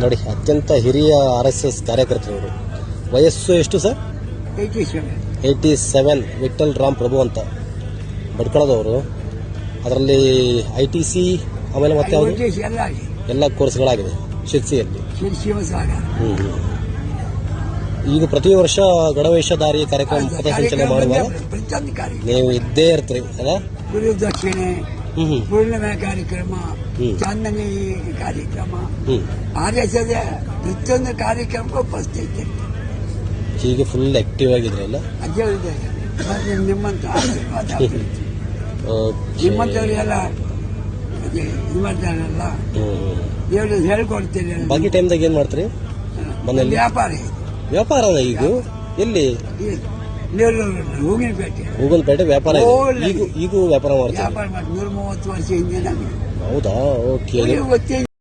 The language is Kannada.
ನೋಡಿ, ಅತ್ಯಂತ ಹಿರಿಯ RSS ಕಾರ್ಯಕರ್ತರು. ವಯಸ್ಸು ಎಷ್ಟು ಸರ್? 87. ವಿಠಲ್ ರಾಮ್ ಪ್ರಭು ಅಂತ ಭಟ್ಕಳದವರು. ಅದರಲ್ಲಿ ITC ಆಮೇಲೆ ಮತ್ತೆ ಯಾವುದು ಎಲ್ಲ ಕೋರ್ಸ್ಗಳಾಗಿದೆ ಶಿರ್ಸಿಯಲ್ಲಿ. ಈಗ ಪ್ರತಿ ವರ್ಷ ಗಣವೇಷಧಾರಿ ಕಾರ್ಯಕ್ರಮ ಪಥಸಂಚಲನೆ ಮಾಡುವಾಗ ನೀವು ಇದ್ದೇ ಇರ್ತೀರಿ ಅಲ್ಲ? ಗುರುದಕ್ಷಿಣೆ, ಪೂರ್ಣಿಮೆ ಕಾರ್ಯಕ್ರಮ, ಚಾಂದನಿ ಕಾರ್ಯಕ್ರಮ, RSS ಪ್ರತಿಯೊಂದು ಕಾರ್ಯಕ್ರಮಕ್ಕೂ ಉಪಸ್ಥಿತಿ. ಹೀಗೆ ಫುಲ್ ಆಕ್ಟಿವ್ ಆಗಿದ್ರಲ್ಲ? ನಿಮ್ಮಂತ ನಿಮ್ಮಂತವರೆಲ್ಲ ಇದು ಮಾಡ್ತಾರಲ್ಲ, ದೇವರು ಹೇಳ್ಕೊಡ್ತೀರಿ. ಬಾಕಿ ಟೈಮ್ದಾಗ ಏನ್ ಮಾಡ್ತೀರಿ ಮನೇಲಿ? ವ್ಯಾಪಾರ ಈಗ ಎಲ್ಲಿ? ಹೂಗನಪೇಟೆ ವ್ಯಾಪಾರ ಈಗ ವ್ಯಾಪಾರ ಮಾಡ್ತೀವಿ. 130 ವರ್ಷ ಹಿಂದೆ. ಹೌದಾ? ಓಕೆ.